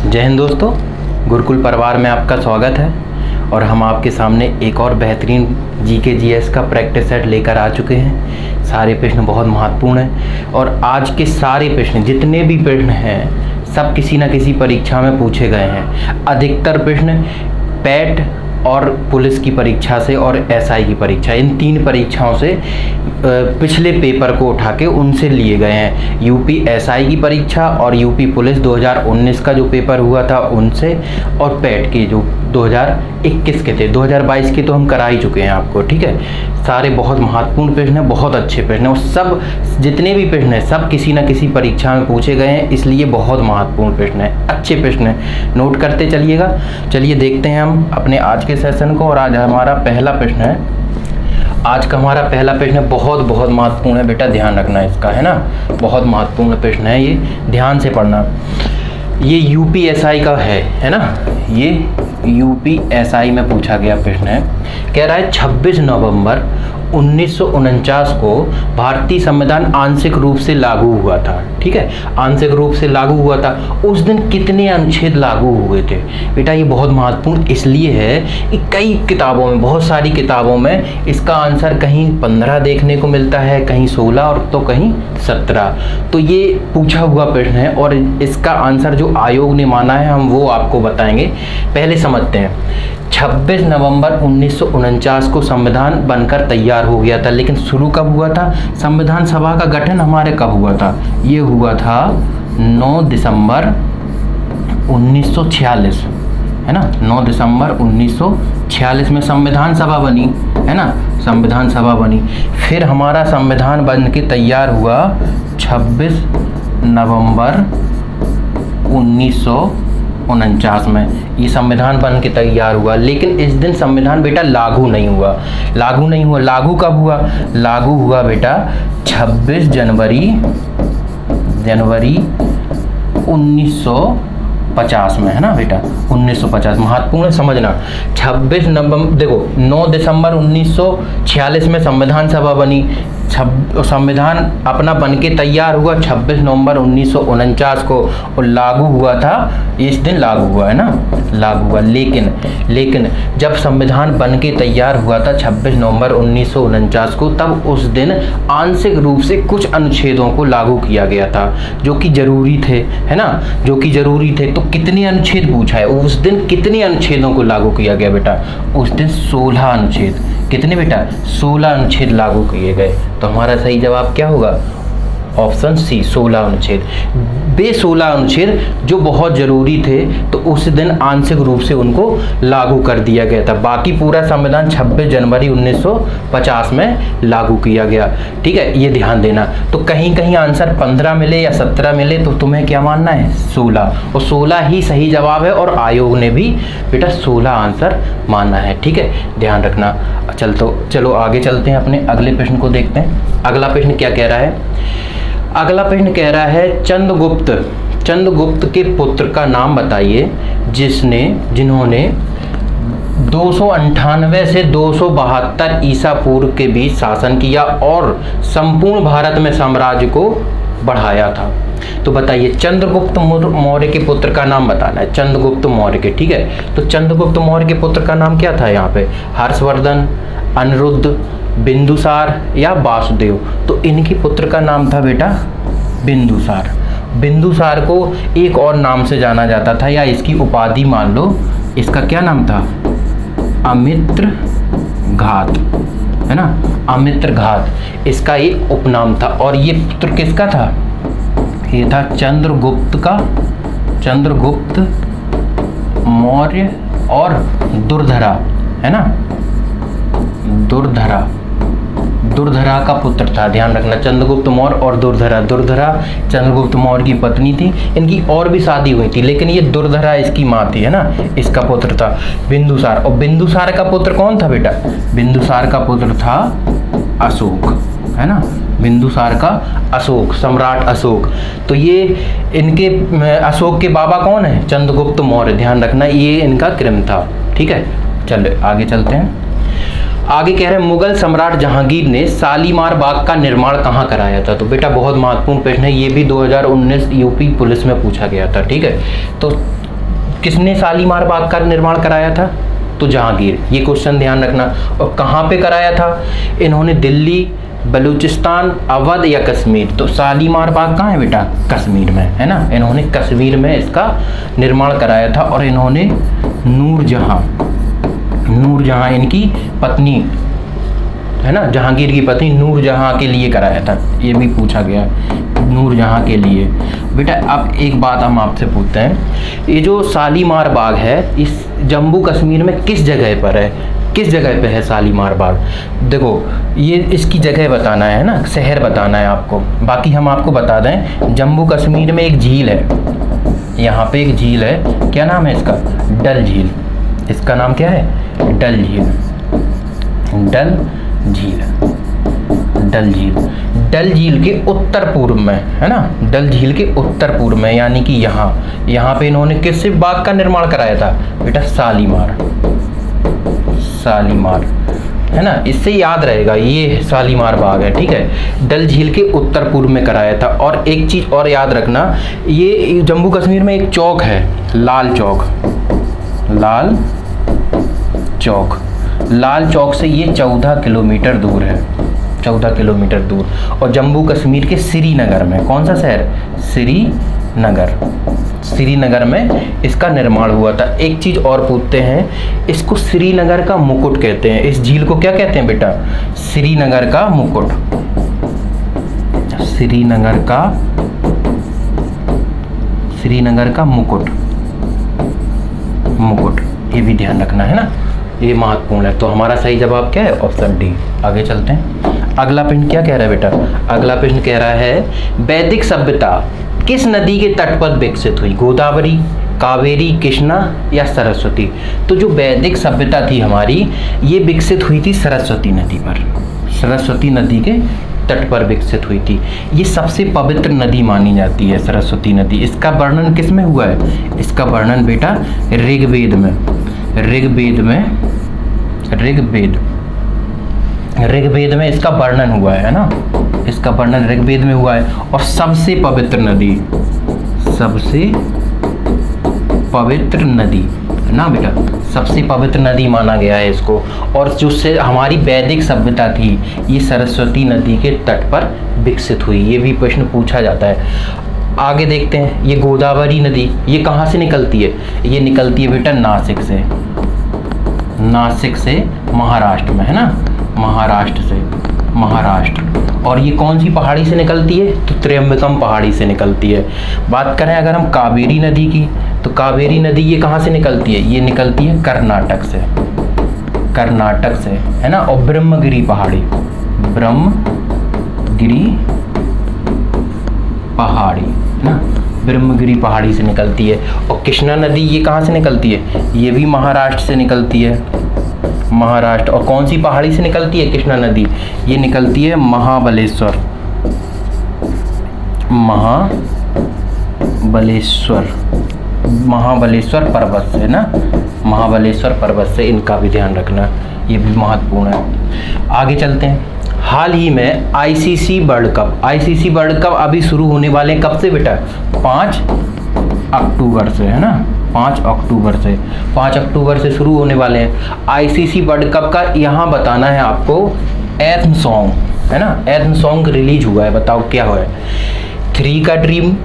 जय हिंद दोस्तों, गुरुकुल परिवार में आपका स्वागत है। और हम आपके सामने एक और बेहतरीन जीके जीएस का प्रैक्टिस सेट लेकर आ चुके हैं। सारे प्रश्न बहुत महत्वपूर्ण हैं और आज के सारे प्रश्न, जितने भी प्रश्न हैं, सब किसी न किसी परीक्षा में पूछे गए हैं। अधिकतर प्रश्न पैट और पुलिस की परीक्षा से और एसआई की परीक्षा, इन तीन परीक्षाओं से पिछले पेपर को उठा के उनसे लिए गए हैं। यूपी एसआई की परीक्षा और यूपी पुलिस 2019 का जो पेपर हुआ था उनसे, और पैट के जो 2021 के थे, 2022 के तो हम करा ही चुके हैं आपको। ठीक है, सारे बहुत महत्वपूर्ण प्रश्न हैं, बहुत अच्छे प्रश्न हैं और सब जितने भी प्रश्न हैं सब किसी न किसी परीक्षा में पूछे गए हैं, इसलिए बहुत महत्वपूर्ण प्रश्न है, अच्छे प्रश्न हैं। नोट करते चलिएगा। चलिए देखते हैं हम अपने आज के सेशन को। और आज हमारा पहला प्रश्न है, आज का हमारा पहला प्रश्न बहुत बहुत महत्वपूर्ण है बेटा, ध्यान रखना इसका, है ना। बहुत महत्वपूर्ण प्रश्न है, ये ध्यान से पढ़ना। ये यूपी एसआई का है ना। ये यूपी एसआई में पूछा गया प्रश्न है। कह रहा है 26 नवंबर 1949 को भारतीय संविधान आंशिक रूप से लागू हुआ था। ठीक है, आंशिक रूप से लागू हुआ था। उस दिन कितने अनुच्छेद लागू हुए थे बेटा? ये बहुत महत्वपूर्ण इसलिए है कि कई किताबों में, बहुत सारी किताबों में इसका आंसर कहीं 15 देखने को मिलता है, कहीं 16 और तो कहीं 17। तो ये पूछा हुआ प्रश्न है और इसका आंसर जो आयोग ने माना है हम वो आपको बताएंगे। पहले समझते हैं। 26 नवंबर 1949 को संविधान बनकर तैयार हो गया था, लेकिन शुरू कब हुआ था? संविधान सभा का गठन हमारे कब हुआ था? ये हुआ था 9 दिसंबर 1946, है ना। 9 दिसंबर 1946 में संविधान सभा बनी, है ना, संविधान सभा बनी। फिर हमारा संविधान बन के तैयार हुआ 26 नवंबर 1949 में, ये संविधान बन के तैयार हुआ। लेकिन इस दिन संविधान बेटा लागू नहीं हुआ। लागू कब हुआ? लागू हुआ बेटा 26 जनवरी 1950 में, है ना बेटा, 1950। महत्वपूर्ण समझना। 26 नवंबर, देखो 9 दिसंबर 1946 में संविधान सभा बनी, संविधान अपना बनके तैयार हुआ 26 नवंबर 1949 को, और लागू हुआ था इस दिन, लागू हुआ, है ना, लागू हुआ। लेकिन जब संविधान बनके तैयार हुआ था 26 नवंबर 1949 को, तब उस दिन आंशिक रूप से कुछ अनुच्छेदों को लागू किया गया था जो कि जरूरी थे, है ना, जो कि जरूरी थे। तो कितने अनुच्छेद पूछा है? उस दिन कितने अनुच्छेदों को लागू किया गया बेटा? उस दिन 16 अनुच्छेद। कितने बेटा? 16 अनुच्छेद लागू किए गए। तो हमारा सही जवाब क्या होगा? ऑप्शन सी, 16 अनुच्छेद। वे 16 अनुच्छेद जो बहुत ज़रूरी थे तो उस दिन आंशिक रूप से उनको लागू कर दिया गया था। बाकी पूरा संविधान 26 जनवरी 1950 में लागू किया गया। ठीक है, ये ध्यान देना। तो कहीं कहीं आंसर 15 मिले या 17 मिले तो तुम्हें क्या मानना है? 16, और 16 ही सही जवाब है और आयोग ने भी बेटा 16 आंसर माना है। ठीक है, ध्यान रखना। चलो आगे चलते हैं, अपने अगले प्रश्न को देखते हैं। अगला प्रश्न क्या कह रहा है? अगला प्रश्न कह रहा है चंद्रगुप्त के पुत्र का नाम बताइए जिन्होंने 298 से 272 ईसा पूर्व के बीच शासन किया और संपूर्ण भारत में साम्राज्य को बढ़ाया था। तो बताइए, चंद्रगुप्त मौर्य के पुत्र का नाम बताना है। चंद्रगुप्त मौर्य के, ठीक है। तो चंद्रगुप्त मौर्य के पुत्र का नाम क्या था यहाँ पे? हर्षवर्धन, अनिरुद्ध, बिंदुसार या वासुदेव? तो इनकी पुत्र का नाम था बेटा बिंदुसार। बिंदुसार को एक और नाम से जाना जाता था, या इसकी उपाधि मान लो, इसका क्या नाम था? अमित्रघात, है ना, अमित्रघात इसका एक उपनाम था। और ये पुत्र किसका था? ये था चंद्रगुप्त मौर्य और दुर्धरा, है ना, दुर्धरा का पुत्र था। ध्यान रखना, चंद्रगुप्त मौर्य और दुर्धरा चंद्रगुप्त मौर्य की पत्नी थी। इनकी और भी शादी हुई थी, लेकिन ये दुर्धरा इसकी माँ थी, है ना, इसका पुत्र था बिंदुसार। और बिंदुसार का पुत्र कौन था बेटा? बिंदुसार का पुत्र था अशोक, है ना, बिंदुसार का अशोक, सम्राट अशोक। तो ये इनके अशोक के बाबा कौन है? चंद्रगुप्त मौर्य। ध्यान रखना, ये इनका क्रम था। ठीक है, चलो आगे चलते हैं। आगे कह रहे हैं मुगल सम्राट जहांगीर ने शालीमार बाग का निर्माण कहाँ कराया था? तो बेटा बहुत महत्वपूर्ण प्रश्न है, ये भी 2019 यूपी पुलिस में पूछा गया था। ठीक है, तो किसने शालीमार बाग का निर्माण कराया था? तो जहांगीर। ये क्वेश्चन ध्यान रखना। और कहाँ पे कराया था? इन्होंने दिल्ली, बलूचिस्तान, अवध या कश्मीर? तो शालीमार बाग कहाँ है बेटा? कश्मीर में, है ना। इन्होंने कश्मीर में इसका निर्माण कराया था। और इन्होंने नूरजहां इनकी पत्नी, है ना, जहांगीर की पत्नी नूरजहां के लिए कराया था। ये भी पूछा गया, नूरजहां के लिए। बेटा अब एक बात हम आपसे पूछते हैं, ये जो शालीमार बाग है इस जम्मू कश्मीर में किस जगह पर है? किस जगह पे है शालीमार बाग? देखो ये इसकी जगह बताना है ना, शहर बताना है आपको। बाकी हम आपको बता दें, जम्मू कश्मीर में एक झील है, यहाँ पे एक झील है। क्या नाम है इसका? डल झील। इसका नाम क्या है? डल झील। डल झील। डल झील। डल झील के उत्तर पूर्व में, है ना, डल झील के उत्तर पूर्व में, यानी कि यहाँ पे इन्होंने किस बाग का निर्माण कराया था? बेटा शालीमार। शालीमार, है ना, इससे याद रहेगा ये शालीमार बाग है, ठीक है। डल झील के उत्तर पूर्व में कराया था। और एक चीज और याद रखना, ये जम्मू कश्मीर में एक चौक है, लाल चौक। लाल चौक। लाल चौक से ये 14 किलोमीटर दूर है, 14 किलोमीटर दूर। और जम्मू कश्मीर के श्रीनगर में, कौन सा शहर? श्रीनगर। श्रीनगर में इसका निर्माण हुआ था। एक चीज और पूछते हैं, इसको श्रीनगर का मुकुट कहते हैं। इस झील को क्या कहते हैं बेटा? श्रीनगर का मुकुट। श्रीनगर का मुकुट। मुकुट, ये भी ध्यान रखना है ना, ये महत्वपूर्ण है। तो हमारा सही जवाब क्या है? Option D. आगे चलते हैं। अगला प्रश्न क्या कह रहा है बेटा? अगला प्रश्न कह रहा है, वैदिक सभ्यता किस नदी के तट पर विकसित हुई? गोदावरी, कावेरी, कृष्णा या सरस्वती? तो जो वैदिक सभ्यता थी हमारी, ये विकसित हुई थी सरस्वती नदी पर। सरस्वती नदी के तट पर विकसित हुई थी। ये सबसे पवित्र नदी मानी जाती है सरस्वती नदी। इसका वर्णन किस में हुआ है? इसका वर्णन बेटा ऋग्वेद में। ऋग्वेद में इसका वर्णन हुआ है ना, इसका वर्णन ऋग्वेद में हुआ है। और सबसे पवित्र नदी है ना बेटा, सबसे पवित्र नदी माना गया है इसको। और जो से हमारी वैदिक सभ्यता थी, ये सरस्वती नदी के तट पर विकसित हुई। ये भी प्रश्न पूछा जाता है। आगे देखते हैं, ये गोदावरी नदी ये कहाँ से निकलती है? ये निकलती है बेटा नासिक से, महाराष्ट्र में, है ना, महाराष्ट्र। और ये कौन सी पहाड़ी से निकलती है? तो त्र्यंबकम पहाड़ी से निकलती है। बात करें अगर हम कावेरी नदी की, तो कावेरी नदी ये कहाँ से निकलती है? ये निकलती है कर्नाटक से, है ना। और ब्रह्मगिरी पहाड़ी है ना, ब्रह्मगिरी पहाड़ी से निकलती है। और कृष्णा नदी ये कहाँ से निकलती है? ये भी महाराष्ट्र से निकलती है, महाराष्ट्र। और कौन सी पहाड़ी से निकलती है कृष्णा नदी? ये निकलती है महाबलेश्वर पर्वत से, ना, महाबलेश्वर पर्वत से। इनका भी ध्यान रखना, ये भी महत्वपूर्ण है। आगे चलते हैं। हाल ही में आईसीसी वर्ल्ड कप अभी शुरू होने वाले हैं। कब से बेटा? 5 अक्टूबर से, है ना, 5 अक्टूबर से शुरू होने वाले हैं। आईसीसी वर्ल्ड कप का यहाँ बताना है आपको एंथम सॉन्ग, है ना, एंथम सॉन्ग रिलीज हुआ है। बताओ क्या हुआ है? 3 का ड्रीम,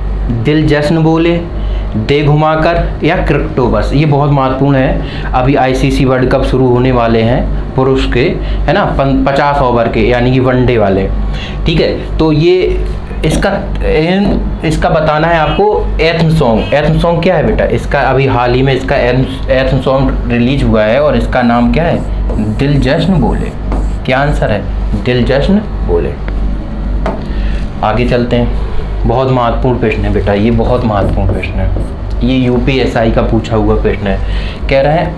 दिल जश्न बोले, दे घुमाकर या क्रिकेटोबस? ये बहुत महत्वपूर्ण है। अभी आईसीसी वर्ल्ड कप शुरू होने वाले हैं पुरुष के, है ना, 50 ओवर के, यानी कि वनडे वाले, ठीक है। तो ये इसका बताना है आपको एंथम सॉन्ग क्या है बेटा? इसका अभी हाल ही में इसका एंथम सॉन्ग रिलीज हुआ है और इसका नाम क्या है? दिल जश्न बोले। क्या आंसर है? दिल जश्न बोले। आगे चलते हैं। बहुत महत्वपूर्ण प्रश्न है बेटा, ये बहुत महत्वपूर्ण प्रश्न है। ये यूपीएसआई का पूछा हुआ प्रश्न है। कह रहा है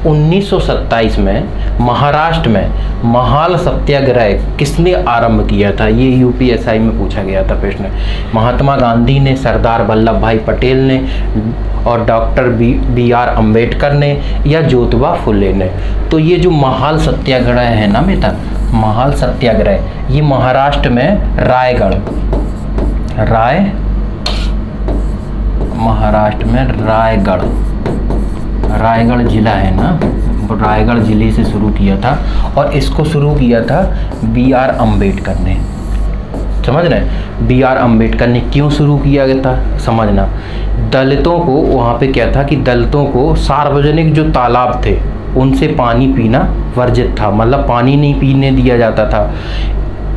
1927 में महाराष्ट्र में महाल सत्याग्रह किसने आरंभ किया था? ये यूपीएसआई में पूछा गया था प्रश्न। महात्मा गांधी ने, सरदार वल्लभ भाई पटेल ने, और डॉक्टर बी.आर. अम्बेडकर ने, या ज्योतिबा फुले ने? तो ये जो महाल सत्याग्रह है ना बेटा, महाल सत्याग्रह, ये महाराष्ट्र में महाराष्ट्र में रायगढ़ रायगढ़ जिला है ना, रायगढ़ जिले से शुरू किया था और इसको शुरू किया था B.R. अम्बेडकर ने। समझ रहे हैं, B.R. अम्बेडकर ने क्यों शुरू किया गया था समझना। दलितों को वहाँ पे क्या था कि दलितों को सार्वजनिक जो तालाब थे उनसे पानी पीना वर्जित था, मतलब पानी नहीं पीने दिया जाता था,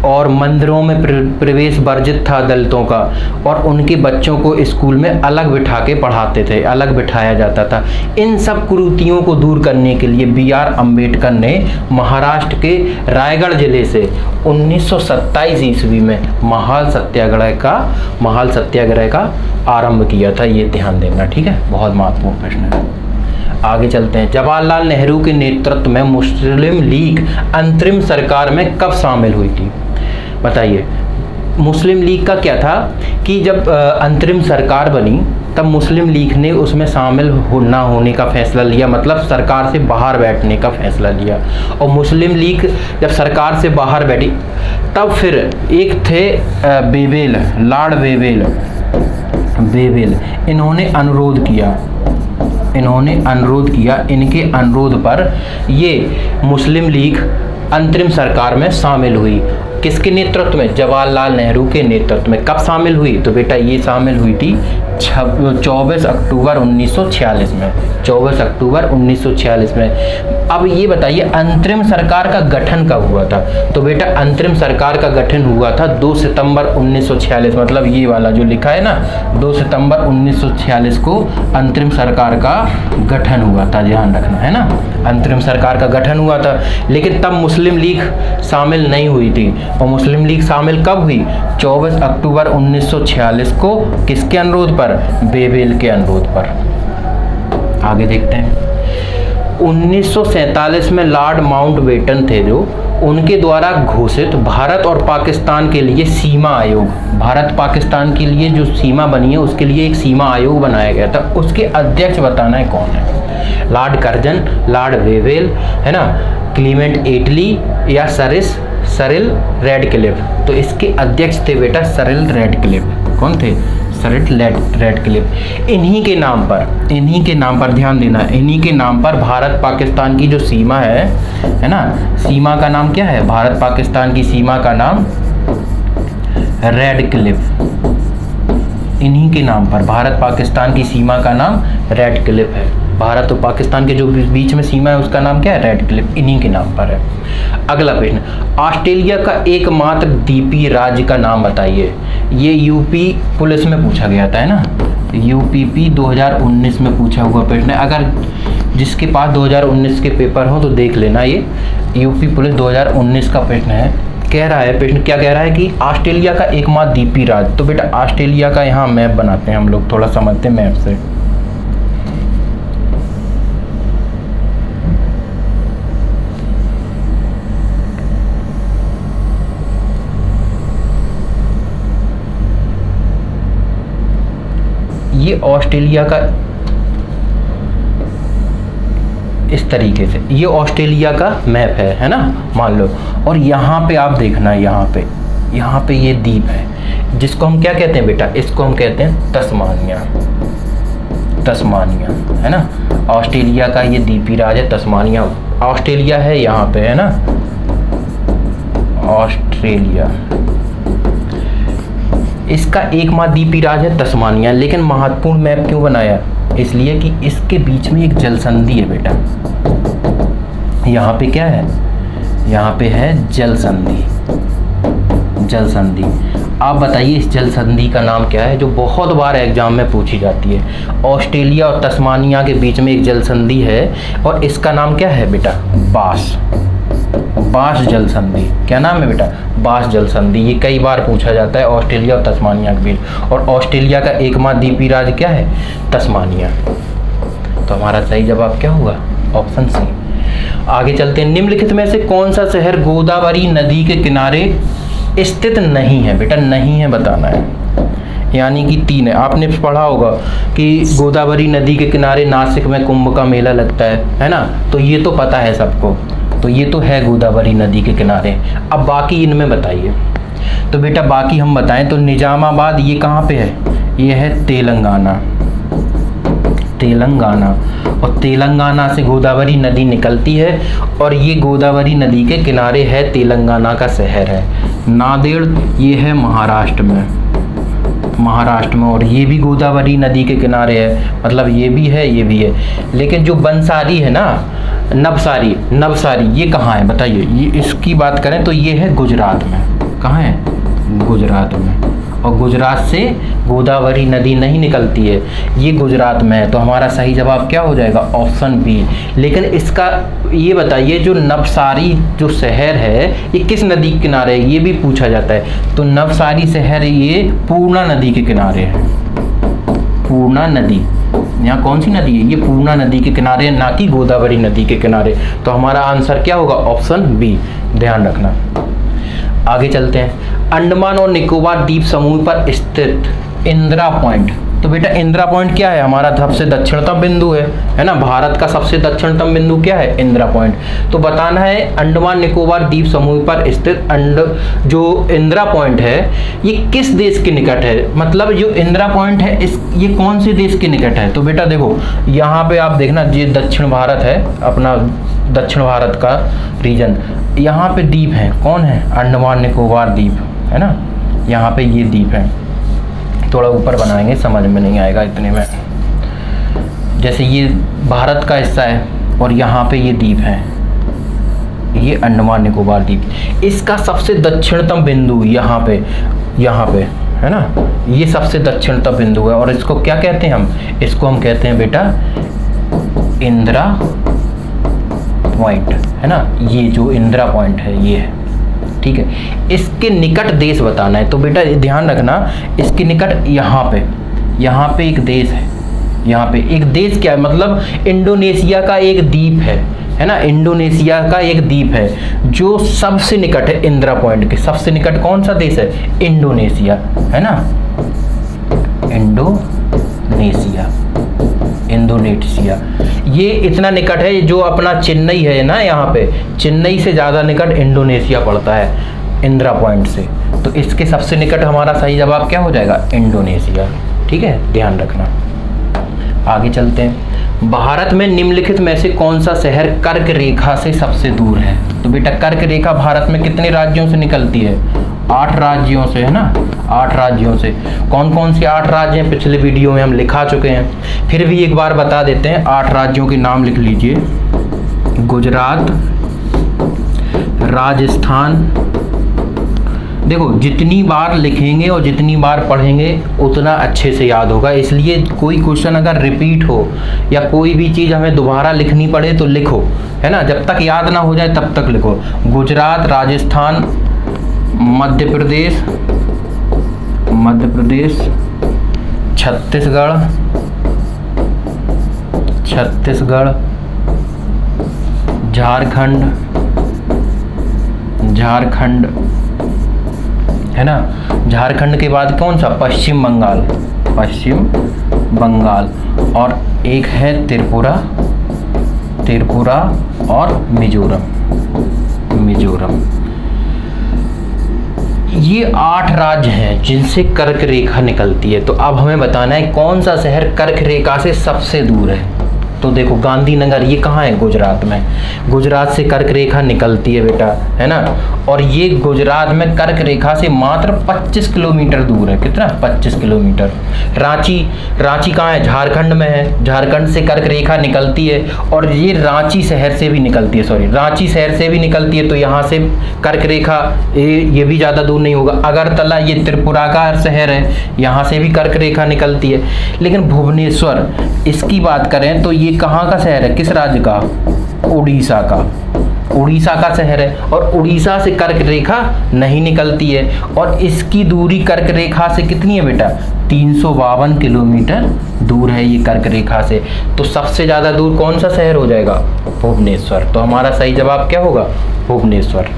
और मंदिरों में प्रवेश वर्जित था दलितों का, और उनके बच्चों को स्कूल में अलग बिठा के पढ़ाते थे, अलग बिठाया जाता था। इन सब कुरीतियों को दूर करने के लिए B.R. अम्बेडकर ने महाराष्ट्र के रायगढ़ जिले से 1927 ईस्वी में महाल सत्याग्रह का आरंभ किया था। ये ध्यान देना, ठीक है, बहुत महत्वपूर्ण प्रश्न है। आगे चलते हैं। जवाहरलाल नेहरू के नेतृत्व में मुस्लिम लीग अंतरिम सरकार में कब शामिल हुई थी बताइए। मुस्लिम लीग का क्या था कि जब अंतरिम सरकार बनी तब मुस्लिम लीग ने उसमें शामिल ना होने का फैसला लिया, मतलब सरकार से बाहर बैठने का फैसला लिया। और मुस्लिम लीग जब सरकार से बाहर बैठी तब फिर एक थे वेवेल, लॉर्ड वेवेल, इन्होंने अनुरोध किया। इनके अनुरोध पर ये मुस्लिम लीग अंतरिम सरकार में शामिल हुई। किसके नेतृत्व में? जवाहरलाल नेहरू के नेतृत्व में। कब शामिल हुई? तो बेटा ये शामिल हुई थी 24 अक्टूबर 1946 में। 24 अक्टूबर 1946 में। अब ये बताइए अंतरिम सरकार का गठन कब हुआ था? तो बेटा अंतरिम सरकार का गठन हुआ था 2 सितंबर 1946, मतलब ये वाला जो लिखा है ना, 2 सितंबर 1946 को अंतरिम सरकार का गठन हुआ था, ध्यान रखना है ना, अंतरिम सरकार का गठन हुआ था। लेकिन तब मुस्लिम लीग शामिल नहीं हुई थी। और मुस्लिम लीग शामिल कब हुई? 24 अक्टूबर 1946 को। किसके अनुरोध पर? वेवेल के अनुरोध पर। आगे देखते हैं। 1947 में लॉर्ड माउंटबेटन थे जो, उनके द्वारा घोषित भारत और पाकिस्तान के लिए सीमा आयोग, भारत पाकिस्तान के लिए जो सीमा बनी है उसके लिए एक सीमा आयोग बनाया गया था। उसके अध्यक्ष बताना है कौन है? लॉर्ड कर्जन, लॉर्ड वेवेल, है ना, क्लीमेंट एटली या सरिल रेडक्लिफ। तो इसके अध्यक्ष थे बेटा सरिल रेडक्लिफ। कौन थे? Cyril Radcliffe. इन्हीं के नाम पर ध्यान देना, इन्हीं के नाम पर भारत पाकिस्तान की जो सीमा है ना, सीमा का नाम क्या है? भारत पाकिस्तान की सीमा का नाम रेडक्लिफ। इन्हीं के नाम पर भारत पाकिस्तान की सीमा का नाम रेडक्लिफ है। भारत और पाकिस्तान के जो बीच में सीमा है उसका नाम क्या है? रेडक्लिफ। इन्हीं के नाम पर है। अगला प्रश्न, ऑस्ट्रेलिया का एकमात्र द्वीपीय राज्य का नाम बताइए। ये यूपी पुलिस में पूछा गया था, है ना, यूपीपी 2019 में पूछा हुआ प्रश्न है। अगर जिसके पास 2019 के पेपर हो तो देख लेना, ये यूपी पुलिस 2019 का प्रश्न है। कह रहा है प्रश्न, क्या कह रहा है कि ऑस्ट्रेलिया का एकमात्र द्वीपीय राज्य। तो बेटा ऑस्ट्रेलिया का यहाँ मैप बनाते हैं हम लोग, थोड़ा समझते हैं मैप से। ये ऑस्ट्रेलिया का इस तरीके से, ये ऑस्ट्रेलिया का मैप है ना, मान लो। और यहाँ पे आप देखना, यहाँ पे ये द्वीप है जिसको हम क्या कहते हैं बेटा? इसको हम कहते हैं तस्मानिया, है ना। ऑस्ट्रेलिया का ये द्वीपीय राज्य है तस्मानिया। ऑस्ट्रेलिया है यहाँ पे, है ना, ऑस्ट्रेलिया। इसका एकमात्र द्वीपीय राज्य है तस्मानिया। लेकिन महत्वपूर्ण मैप क्यों बनाया? इसलिए कि इसके बीच में एक जल संधि है बेटा। यहाँ पे क्या है? यहाँ पे है जल संधि। आप बताइए इस जल संधि का नाम क्या है, जो बहुत बार एग्जाम में पूछी जाती है। ऑस्ट्रेलिया और तस्मानिया के बीच में एक जल संधि है और इसका नाम क्या है बेटा? बास जल संधि। क्या नाम है बेटा? बास जल संधि। ये कई बार पूछा जाता है ऑस्ट्रेलिया और तस्मानिया के बीच। और ऑस्ट्रेलिया का एकमात्र द्वीपीय राज्य क्या है? तस्मानिया। तो हमारा सही जवाब क्या होगा? Option C. आगे चलते हैं। निम्नलिखित में से कौन सा शहर गोदावरी नदी के किनारे स्थित नहीं है? बेटा नहीं है बताना है, यानी कि 3 है। आपने पढ़ा होगा कि गोदावरी नदी के किनारे नासिक में कुंभ का मेला लगता है ना, तो ये तो पता है सबको, तो ये तो है गोदावरी नदी के किनारे। अब बाकी इनमें बताइए। तो बेटा बाकी हम बताएं तो निजामाबाद ये कहाँ पे है? ये है तेलंगाना। तेलंगाना। और तेलंगाना से गोदावरी नदी निकलती है और ये गोदावरी नदी के किनारे है तेलंगाना का शहर है नांदेड़। ये है महाराष्ट्र में, महाराष्ट्र में, और ये भी गोदावरी नदी के किनारे है, मतलब ये भी है ये भी है। लेकिन जो बंसारी है ना, नवसारी, नवसारी ये कहाँ है बताइए? ये इसकी बात करें तो ये है गुजरात में। कहाँ है? गुजरात में। और गुजरात से गोदावरी नदी नहीं निकलती है, ये गुजरात में है। तो हमारा सही जवाब क्या हो जाएगा? Option B. लेकिन इसका ये बताइए जो नवसारी जो शहर है ये किस नदी के किनारे है, ये भी पूछा जाता है। तो नवसारी शहर ये पूर्णा नदी के किनारे है। पूर्णा नदी, यहाँ कौन सी नदी है? ये पूर्णा नदी के किनारे है, ना कि गोदावरी नदी के किनारे। तो हमारा आंसर क्या होगा? ऑप्शन बी, ध्यान रखना। आगे चलते हैं। अंडमान और निकोबार द्वीप समूह पर स्थित इंदिरा पॉइंट। तो बेटा इंदिरा पॉइंट क्या है? हमारा सबसे दक्षिणतम बिंदु है ना। भारत का सबसे दक्षिणतम बिंदु क्या है? इंदिरा पॉइंट। तो बताना है अंडमान निकोबार द्वीप समूह पर स्थित जो इंदिरा पॉइंट है ये किस देश के निकट है? मतलब जो इंदिरा पॉइंट है ये कौन से देश के निकट है? तो बेटा देखो यहाँ पे आप देखना, ये दक्षिण भारत है, अपना दक्षिण भारत का रीजन। यहाँ पे द्वीप है, कौन है? अंडमान निकोबार द्वीप है ना। यहाँ पे ये द्वीप है, थोड़ा ऊपर बनाएंगे, समझ में नहीं आएगा इतने में। जैसे ये भारत का हिस्सा है और यहाँ पे ये द्वीप है, ये अंडमान निकोबार द्वीप। इसका सबसे दक्षिणतम बिंदु यहाँ पे है ना, ये सबसे दक्षिणतम बिंदु है। और इसको क्या कहते हैं हम? इसको हम कहते हैं बेटा इंदिरा पॉइंट, है ना। ये जो इंदिरा पॉइंट है ये है, ठीक है। इसके निकट देश बताना है। तो बेटा ध्यान रखना, इसके निकट यहाँ पे एक देश है। यहाँ पे एक देश क्या है? मतलब इंडोनेशिया का एक द्वीप है ना। इंडोनेशिया का एक द्वीप है जो सबसे निकट है इंदिरा पॉइंट के। सबसे निकट कौन सा देश है? इंडोनेशिया, है ना। इंडोनेशिया ये इतना निकट है, जो अपना चेन्नई है ना, यहाँ पे चेन्नई से ज़्यादा निकट इंडोनेशिया पड़ता है इंदिरा पॉइंट से। तो इसके सबसे निकट हमारा सही जवाब क्या हो जाएगा? इंडोनेशिया, ठीक है, ध्यान रखना। आगे चलते हैं। भारत में निम्नलिखित में से कौन सा शहर कर्क रेखा से सबसे दूर है? तो बेटा कर्क रेखा भारत में कितने राज्यों से निकलती है? 8 राज्यों से, है ना। 8 राज्यों से। कौन कौन से 8 राज्य हैं पिछले वीडियो में हम लिखा चुके हैं, फिर भी एक बार बता देते हैं। 8 राज्यों के नाम लिख लीजिए। गुजरात, राजस्थान। देखो जितनी बार लिखेंगे और जितनी बार पढ़ेंगे उतना अच्छे से याद होगा, इसलिए कोई क्वेश्चन अगर रिपीट हो या कोई भी चीज़ हमें दोबारा लिखनी पड़े तो लिखो, है ना। जब तक याद ना हो जाए तब तक लिखो। गुजरात, राजस्थान, मध्य प्रदेश, छत्तीसगढ़, झारखंड, है ना। झारखंड के बाद कौन सा? पश्चिम बंगाल, और एक है त्रिपुरा और मिजोरम। ये 8 राज्य हैं जिनसे कर्क रेखा निकलती है। तो अब हमें बताना है कौन सा शहर कर्क रेखा से सबसे दूर है। तो देखो गांधीनगर, ये कहाँ है? गुजरात में। गुजरात से कर्क रेखा निकलती है बेटा, है ना। और ये गुजरात में कर्क रेखा से मात्र 25 किलोमीटर दूर है। कितना? 25 किलोमीटर। रांची कहाँ है? झारखंड में है। झारखंड से कर्क रेखा निकलती है और ये रांची शहर से भी निकलती है, रांची शहर से भी निकलती है। तो यहाँ से कर्क रेखा ये भी ज़्यादा दूर नहीं होगा। अगरतला, ये त्रिपुरा का शहर है, यहाँ से भी कर्क रेखा निकलती है। लेकिन भुवनेश्वर, इसकी बात करें तो ये कहाँ का शहर है? किस राज्य का? उड़ीसा का शहर है। और उड़ीसा से कर्क रेखा नहीं निकलती है। और इसकी दूरी कर्क रेखा से कितनी है बेटा? 352 किलोमीटर दूर है ये कर्क रेखा से। तो सबसे ज़्यादा दूर कौन सा शहर हो जाएगा? भुवनेश्वर। तो हमारा सही जवाब क्या होगा? भुवनेश्वर।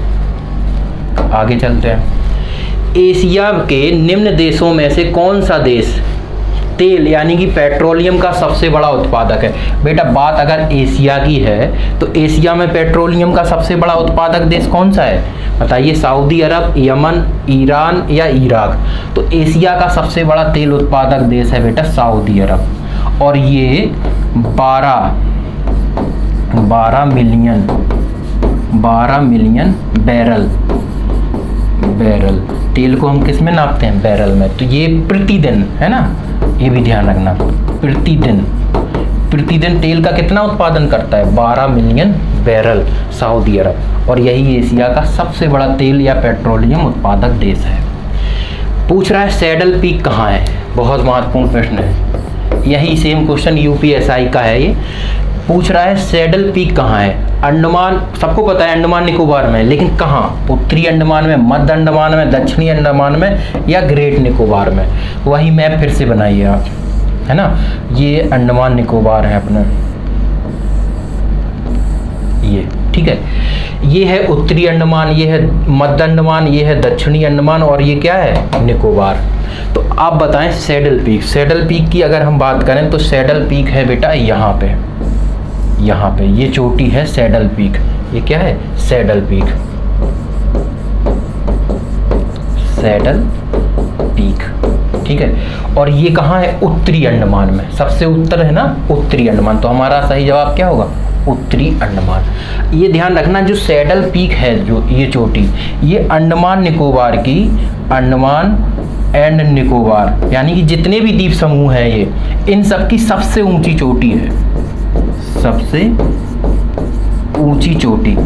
आगे चलते हैं। एशिया के निम्न देशों में से कौन सा देश तेल यानी कि पेट्रोलियम का सबसे बड़ा उत्पादक है? बेटा बात अगर एशिया की है तो एशिया में पेट्रोलियम का सबसे बड़ा उत्पादक देश कौन सा है? बताइए। सऊदी अरब, यमन, ईरान या इराक? तो एशिया का सबसे बड़ा तेल उत्पादक देश है बेटा सऊदी अरब। और ये 12 मिलियन बैरल तेल को हम किस में नापते हैं? बैरल में। तो ये प्रतिदिन है ना, ये भी ध्यान रखना। प्रतिदिन तेल का कितना उत्पादन करता है? 12 मिलियन बैरल सऊदी अरब। और यही एशिया का सबसे बड़ा तेल या पेट्रोलियम उत्पादक देश है। पूछ रहा है सैडल पीक कहाँ है? बहुत महत्वपूर्ण प्रश्न है। यही सेम क्वेश्चन यूपीएसआई का है। ये पूछ रहा है सैडल पीक कहाँ है? अंडमान, सबको पता है अंडमान निकोबार में, लेकिन कहाँ? उत्तरी अंडमान में, मध्य अंडमान में, दक्षिणी अंडमान में, या ग्रेट निकोबार में? वही मैप फिर से बनाइए आप, है ना। ये अंडमान निकोबार है अपने, ये ठीक है। ये है उत्तरी अंडमान, ये है मध्य अंडमान, ये है दक्षिणी अंडमान, और ये क्या है? निकोबार। तो आप बताएं सैडल पीक की अगर हम बात करें तो सैडल पीक है बेटा यहाँ पे ये चोटी है सैडल पीक। ये क्या है? सैडल पीक ठीक है। और ये कहाँ है? उत्तरी अंडमान में। सबसे उत्तर है ना उत्तरी अंडमान, तो हमारा सही जवाब क्या होगा? उत्तरी अंडमान। ये ध्यान रखना, जो सैडल पीक है, जो ये चोटी, ये अंडमान एंड निकोबार यानी कि जितने भी द्वीप समूह हैं ये, इन सब की सबसे ऊंची चोटी है, सबसे ऊंची चोटी।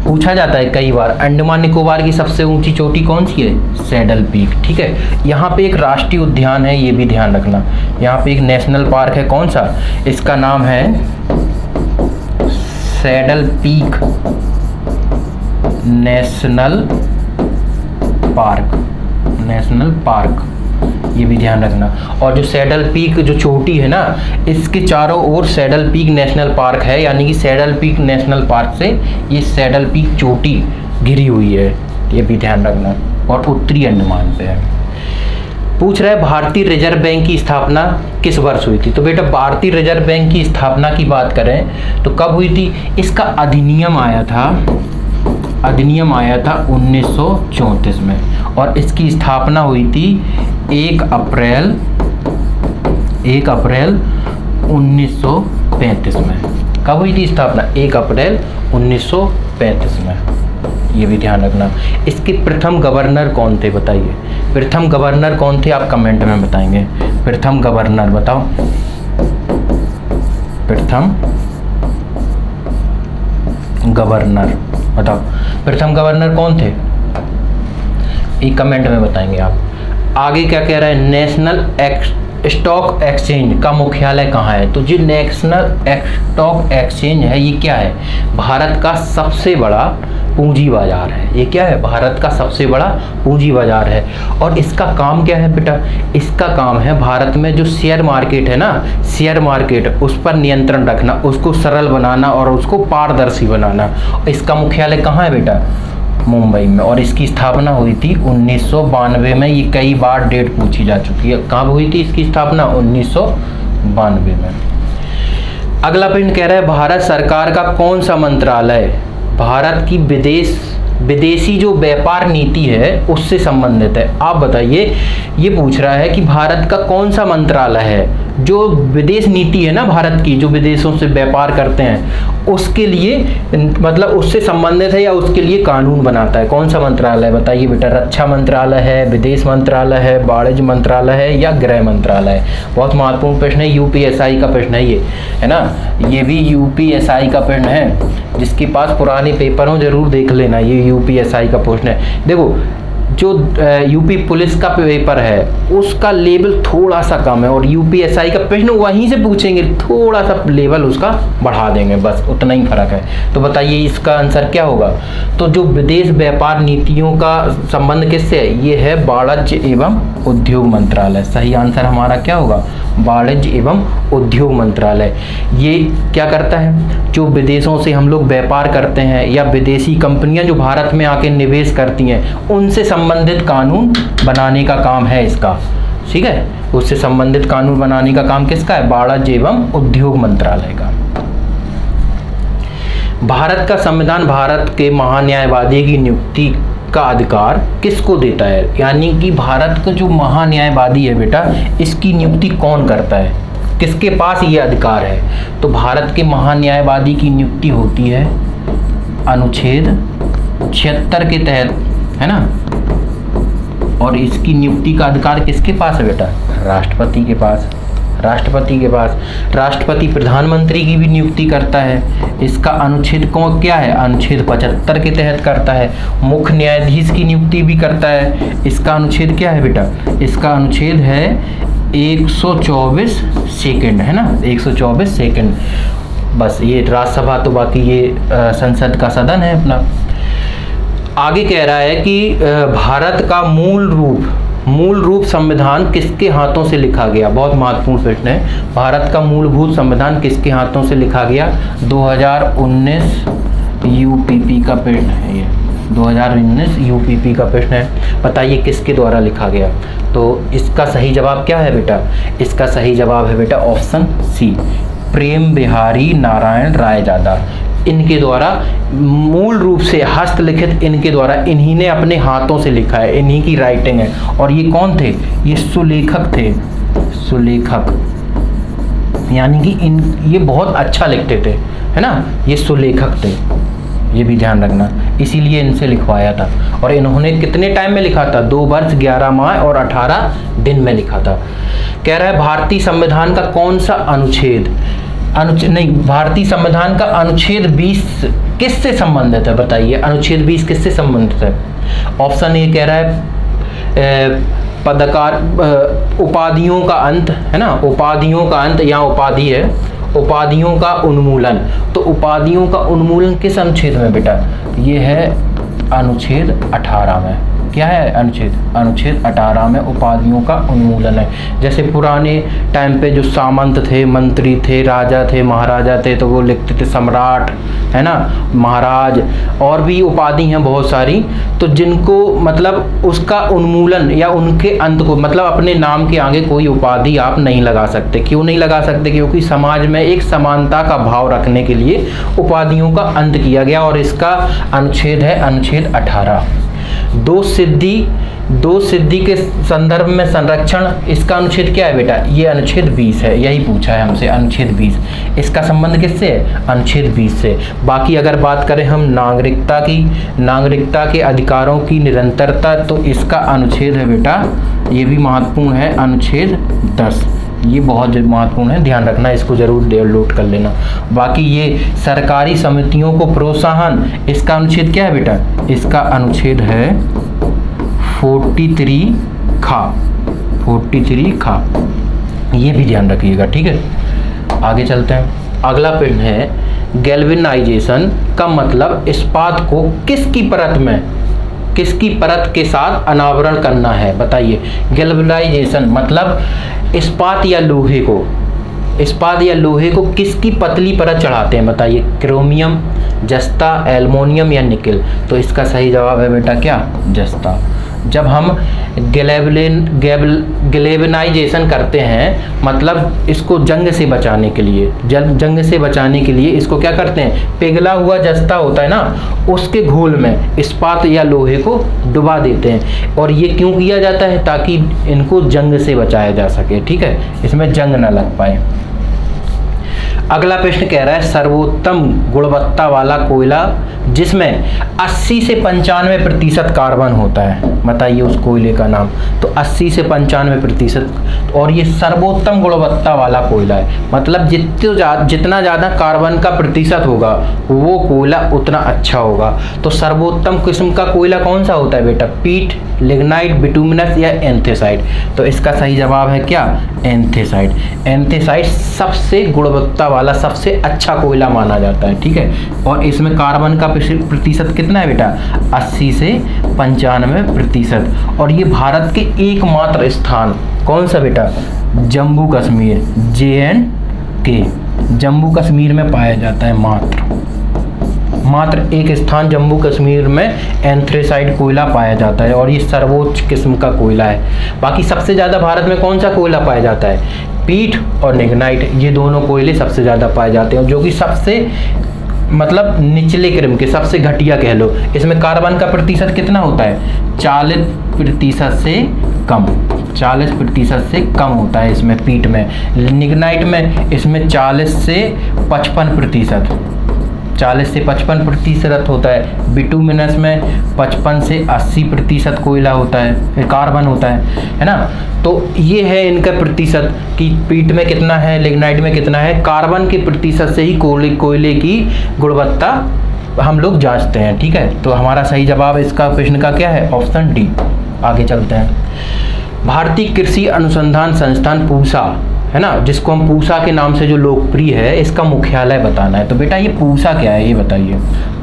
पूछा जाता है कई बार, अंडमान निकोबार की सबसे ऊंची चोटी कौन सी है? सैडल पीक, ठीक है। यहाँ पे एक राष्ट्रीय उद्यान है, ये भी ध्यान रखना। यहाँ पे एक नेशनल पार्क है, कौन सा? इसका नाम है सैडल पीक नेशनल पार्क, ये भी ध्यान रखना। और जो सैडल पीक जो चोटी है ना, इसके चारों ओर सैडल पीक नेशनल पार्क है, यानी कि सैडल पीक नेशनल पार्क से ये सैडल पीक चोटी घिरी हुई है, ये भी ध्यान रखना। और उत्तरी अंडमान पे है। पूछ रहा है भारतीय रिजर्व बैंक की स्थापना किस वर्ष हुई थी? तो बेटा भारतीय रिजर्व बैंक की स्थापना की बात करें तो कब हुई थी? इसका अधिनियम आया था 1934 में, और इसकी स्थापना हुई थी 1 अप्रैल 1935 में। कब हुई थी स्थापना? 1 अप्रैल 1935 में, ये भी ध्यान रखना। इसके प्रथम गवर्नर कौन थे बताइए? प्रथम गवर्नर कौन थे? आप कमेंट में बताएंगे। प्रथम गवर्नर बताओ, प्रथम गवर्नर बताओ, प्रथम गवर्नर कौन थे? एक कमेंट में बताएंगे आप। आगे क्या कह रहा है? नेशनल स्टॉक एक्सचेंज का मुख्यालय कहाँ है? तो जो नेशनल स्टॉक एक्सचेंज है, ये क्या है? भारत का सबसे बड़ा पूंजी बाजार है। ये क्या है? भारत का सबसे बड़ा पूंजी बाजार है। और इसका काम क्या है बेटा? इसका काम है भारत में जो शेयर मार्केट है ना, शेयर मार्केट, उस पर नियंत्रण रखना, उसको सरल बनाना और उसको पारदर्शी बनाना। इसका मुख्यालय कहाँ है बेटा? मुंबई में। और इसकी स्थापना हुई थी 1992 में। ये कई बार डेट पूछी जा चुकी है। कब हुई थी इसकी स्थापना? 1992 में। अगला प्रश्न कह रहा है भारत सरकार का कौन सा मंत्रालय भारत की विदेशी जो व्यापार नीति है उससे संबंधित है? आप बताइए। ये पूछ रहा है कि भारत का कौन सा मंत्रालय है जो विदेश नीति है ना भारत की, जो विदेशों से व्यापार करते हैं, उसके लिए मतलब उससे संबंधित है या उसके लिए कानून बनाता है? कौन सा मंत्रालय बताइए बेटा? रक्षा मंत्रालय है, विदेश मंत्रालय है, वाणिज्य मंत्रालय है, या गृह मंत्रालय है? बहुत महत्वपूर्ण प्रश्न है, यूपीएसआई का प्रश्न है ये, है ना। ये भी यूपीएसआई का प्रश्न है, जिसके पास पुराने पेपर हो जरूर देख लेना। ये यूपीएसआई का प्रश्न है। देखो जो यूपी पुलिस का पेपर है उसका लेवल थोड़ा सा कम है, और यूपीएसआई का प्रश्न वहीं से पूछेंगे, थोड़ा सा लेवल उसका बढ़ा देंगे, बस उतना ही फर्क है। तो बताइए इसका आंसर क्या होगा? तो जो विदेश व्यापार नीतियों का संबंध किससे है? ये है वाणिज्य एवं उद्योग मंत्रालय। सही आंसर हमारा क्या होगा? वाणिज्य एवं उद्योग मंत्रालय। ये क्या करता है? जो विदेशों से हम लोग व्यापार करते हैं या विदेशी कंपनियां जो भारत में आके निवेश करती हैं, उनसे संबंधित कानून बनाने का काम है इसका, ठीक है। उससे संबंधित कानून बनाने का काम किसका है? वाणिज्य एवं उद्योग मंत्रालय का। भारत का संविधान भारत के महान्यायवादी की नियुक्ति का अधिकार किसको देता है, यानी कि भारत का जो महान्यायवादी है बेटा, इसकी नियुक्ति कौन करता है, किसके पास ये अधिकार है। तो भारत के महान्यायवादी की नियुक्ति होती है अनुच्छेद 76 के तहत, है ना। और इसकी नियुक्ति का अधिकार किसके पास है बेटा, राष्ट्रपति के पास। राष्ट्रपति के पास, राष्ट्रपति प्रधानमंत्री की भी नियुक्ति करता है। इसका अनुच्छेद कौन क्या है, अनुच्छेद 75 के तहत करता है। मुख्य न्यायाधीश की नियुक्ति भी करता है। इसका अनुच्छेद क्या है बेटा, इसका अनुच्छेद है 124 सेकंड, है ना, 124 सेकंड। बस ये राज्यसभा, तो बाकी ये संसद का सदन है अपना। आगे कह रहा है कि भारत का मूल रूप संविधान किसके हाथों से लिखा गया। बहुत महत्वपूर्ण प्रश्न है। भारत का मूलभूत संविधान किसके हाथों से लिखा गया। 2019 यूपीपी का प्रश्न है ये, 2019 यूपीपी का प्रश्न है। बताइए किसके द्वारा लिखा गया। तो इसका सही जवाब क्या है बेटा, इसका सही जवाब है बेटा ऑप्शन सी, प्रेम बिहारी नारायण रायजादा। इनके द्वारा मूल रूप से हस्तलिखित, इनके द्वारा, इन्हीं ने अपने हाथों से लिखा है, इन्हीं की राइटिंग है। और ये कौन थे, ये सुलेखक थे, सुलेखक, यानी कि ये बहुत अच्छा लिखते थे, है ना, ये सुलेखक थे, ये भी ध्यान रखना, इसीलिए इनसे लिखवाया था। और इन्होंने कितने टाइम में लिखा था, 2 वर्ष 11 माह और 18 दिन में लिखा था। कह रहा है भारतीय संविधान का कौन सा अनुच्छेद, भारतीय संविधान का अनुच्छेद 20 किससे संबंधित है। बताइए अनुच्छेद 20 किससे संबंधित है। ऑप्शन ए कह रहा है पदकार, उपाधियों का अंत, है ना, उपाधियों का अंत, या उपाधि है, उपाधियों का उन्मूलन। तो उपाधियों का उन्मूलन किस अनुच्छेद में बेटा, ये है अनुच्छेद 18 में। क्या है अनुच्छेद 18 में उपाधियों का उन्मूलन है। जैसे पुराने टाइम पे जो सामंत थे, मंत्री थे, राजा थे, महाराजा थे, तो वो लिखते थे सम्राट, है ना, महाराज, और भी उपाधि हैं बहुत सारी। तो जिनको मतलब उसका उन्मूलन या उनके अंत को, मतलब अपने नाम के आगे कोई उपाधि आप नहीं लगा सकते। क्यों नहीं लगा सकते, क्योंकि समाज में एक समानता का भाव रखने के लिए उपाधियों का अंत किया गया, और इसका अनुच्छेद है अनुच्छेद 18। दो सिद्धि के संदर्भ में संरक्षण, इसका अनुच्छेद क्या है बेटा, ये अनुच्छेद 20 है। यही पूछा है हमसे, अनुच्छेद 20। इसका संबंध किससे है, अनुच्छेद 20 से। बाकी अगर बात करें हम नागरिकता के अधिकारों की निरंतरता, तो इसका अनुच्छेद है बेटा, ये भी महत्वपूर्ण है, अनुच्छेद 10। ये बहुत महत्वपूर्ण है, ध्यान रखना, इसको जरूर डाउनलोड कर लेना। बाकी ये सरकारी समितियों को प्रोत्साहन, इसका अनुच्छेद क्या है बेटा, इसका अनुच्छेद है 43 खा। ये भी ध्यान रखिएगा, ठीक है। आगे चलते हैं। अगला प्रश्न है गैल्वेनाइजेशन का मतलब इस्पात को किसकी परत के साथ अनावरण करना है। बताइए गैल्वेनाइजेशन मतलब इस्पात या लोहे को किसकी पतली परत चढ़ाते हैं। बताइए क्रोमियम, जस्ता, एल्युमिनियम या निकेल। तो इसका सही जवाब है बेटा क्या, जस्ता। जब हम गैल्वेनाइजेशन करते हैं, मतलब इसको जंग से बचाने के लिए इसको क्या करते हैं, पिघला हुआ जस्ता होता है ना, उसके घोल में इस्पात या लोहे को डुबा देते हैं। और ये क्यों किया जाता है, ताकि इनको जंग से बचाया जा सके, ठीक है, इसमें जंग ना लग पाए। अगला प्रश्न कह रहा है सर्वोत्तम गुणवत्ता वाला कोयला जिसमें 80 से 95% कार्बन होता है। बताइए उस कोयले का नाम। तो 80 से 95%, और ये सर्वोत्तम गुणवत्ता वाला कोयला है, मतलब जितना ज़्यादा कार्बन का प्रतिशत होगा वो कोयला उतना अच्छा होगा। तो सर्वोत्तम किस्म का कोयला कौन सा होता है बेटा, पीट, लिग्नाइट, बिटुमिनस या एंथेसाइट। तो इसका सही जवाब है क्या, एंथेसाइट। एंथेसाइट सबसे गुणवत्ता वाला, सबसे अच्छा कोयला माना जाता है, ठीक है। और इसमें कार्बन का प्रतिशत कितना है बेटा, 80 से 95%। और ये भारत के एकमात्र स्थान कौन सा बेटा, जम्मू कश्मीर, JNK, जम्मू कश्मीर में पाया जाता है। मात्र एक स्थान जम्मू कश्मीर में एंथ्रेसाइट कोयला पाया जाता है, और ये सर्वोच्च किस्म का कोयला है। बाकी सबसे ज़्यादा भारत में कौन सा कोयला पाया जाता है, पीट और लिग्नाइट, ये दोनों कोयले सबसे ज़्यादा पाए जाते हैं, जो कि सबसे मतलब निचले क्रम के, सबसे घटिया कह लो। इसमें कार्बन का प्रतिशत कितना होता है? 40% से कम, 40% से कम होता है इसमें पीट में। लिग्नाइट में इसमें 40 से 55%, 40 से 55% होता है। बिटुमिनस में 55 से 80% कोयला होता है, कार्बन होता है ना। तो ये है इनका प्रतिशत कि पीट में कितना है, लिग्नाइट में कितना है। कार्बन के प्रतिशत से ही कोयले की गुणवत्ता हम लोग जांचते हैं, ठीक है। तो हमारा सही जवाब इसका प्रश्न का क्या है? Option D. आगे चलते हैं। भारतीय कृषि अनुसंधान संस्थान पूसा, है ना, जिसको हम पूसा के नाम से जो लोकप्रिय है, इसका मुख्यालय बताना है। तो बेटा ये पूसा क्या है ये बताइए।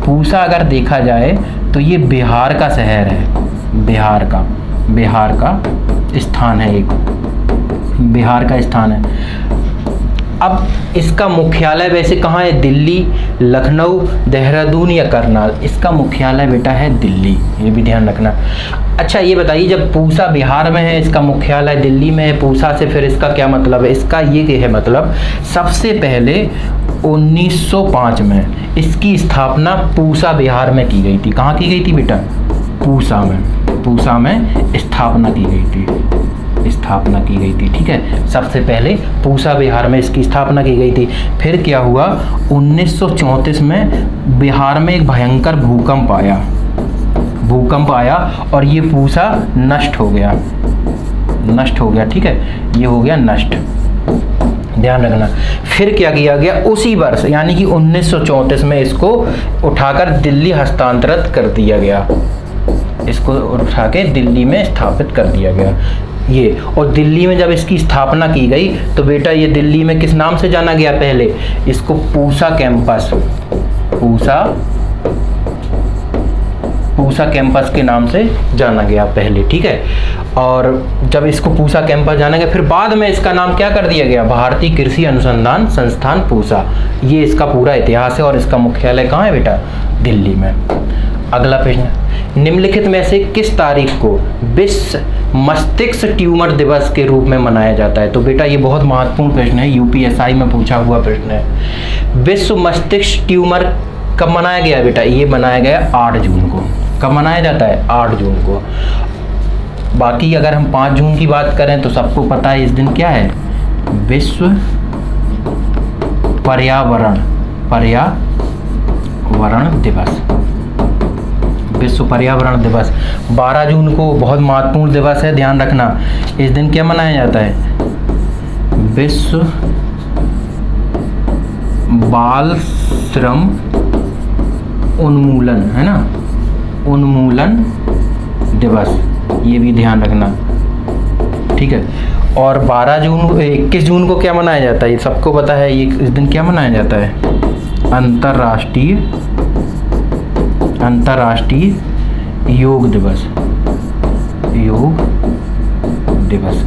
पूसा अगर देखा जाए तो ये बिहार का शहर है, बिहार का स्थान है, एक बिहार का स्थान है। अब इसका मुख्यालय वैसे कहाँ है? दिल्ली, लखनऊ, देहरादून या करनाल। इसका मुख्यालय बेटा है दिल्ली, ये भी ध्यान रखना। अच्छा ये बताइए, जब पूसा बिहार में है, इसका मुख्यालय दिल्ली में है, पूसा से फिर इसका क्या मतलब है? इसका ये है मतलब सबसे पहले 1905 में इसकी स्थापना पूसा बिहार में की गई थी। कहाँ की गई थी बेटा? पूसा में स्थापना की गई थी, ठीक है। सबसे पहले पूसा बिहार में इसकी स्थापना की गई थी। फिर क्या हुआ? 1934 में बिहार में एक भयंकर भूकंप आया और ये पूसा नष्ट हो गया, ठीक है, ये हो गया नष्ट, ध्यान रखना। फिर क्या किया गया? उसी वर्ष यानी कि 1934 में इसको उठाकर दिल्ली हस्तांतरित कर दिया गया, इसको उठा के दिल्ली में स्थापित कर दिया गया ये। और दिल्ली में जब इसकी स्थापना की गई तो बेटा ये दिल्ली में किस नाम से जाना गया? पहले इसको पूसा कैंपस के नाम से जाना गया पहले, ठीक है। और जब इसको पूसा कैंपस जाना गया, फिर बाद में इसका नाम क्या कर दिया गया? भारतीय कृषि अनुसंधान संस्थान पूसा। ये इसका पूरा इतिहास है और इसका मुख्यालय कहाँ है बेटा? दिल्ली में। अगला प्रश्न, निम्नलिखित में से किस तारीख को विश्व मस्तिष्क ट्यूमर दिवस के रूप में मनाया जाता है? तो बेटा ये बहुत महत्वपूर्ण प्रश्न है, यूपीएसआई में पूछा हुआ प्रश्न है। विश्व मस्तिष्क ट्यूमर कब मनाया गया बेटा? ये मनाया गया 8 जून को। कब मनाया जाता है? 8 जून को। बाकी अगर हम 5 जून की बात करें तो सबको पता है इस दिन क्या है? विश्व पर्यावरण दिवस, विश्व पर्यावरण दिवस। 12 जून को बहुत महत्वपूर्ण दिवस है, ध्यान रखना। इस दिन क्या मनाया जाता है? विश्व बाल श्रम उन्मूलन, है ना, उन्मूलन दिवस, ये भी ध्यान रखना, ठीक है। और 21 जून को क्या मनाया जाता है? ये सबको पता है, ये इस दिन क्या मनाया जाता है? अंतर्राष्ट्रीय योग दिवस,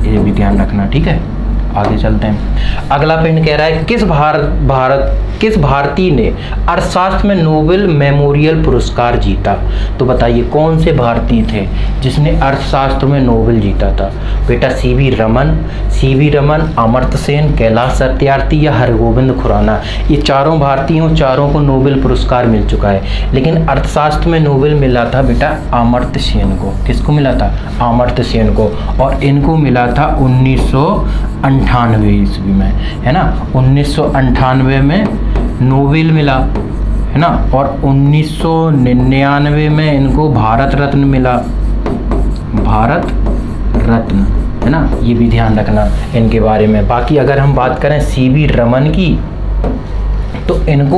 ये भी ध्यान रखना, ठीक है। आगे चलते हैं। अगला प्रश्न कह रहा है किस भारतीय ने अर्थशास्त्र में नोबेल मेमोरियल पुरस्कार जीता? तो बताइए कौन से भारतीय थे जिसने अर्थशास्त्र में नोबेल जीता था? बेटा सीवी रमन, अमर्त्य सेन, कैलाश सत्यार्थी या हरगोविंद खुराना। ये चारों भारतीयों, चारों को नोबेल पुरस्कार मिल चुका है, लेकिन अर्थशास्त्र में नोबेल मिला था बेटा अमर्त्य सेन को। किसको मिला था? अमर्त्य सेन को। और इनको मिला था 1998 ईस्वी में, है ना, 1998 में नोबेल मिला, है ना। और 1999 में इनको भारत रत्न मिला, है ना। ये भी ध्यान रखना इनके बारे में। बाकी अगर हम बात करें सीवी रमन की तो इनको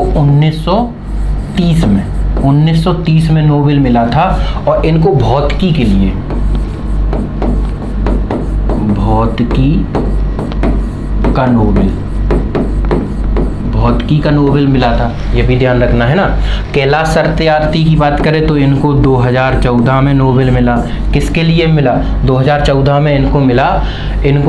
1930 में नोबेल मिला था और इनको भौतिकी का नोबेल मिला था, ये भी ध्यान रखना, है ना। कैलाश सत्यार्थी की बात करें तो इनको 2014 में नोबेल मिला। किसके लिए मिला? 2014 में इनको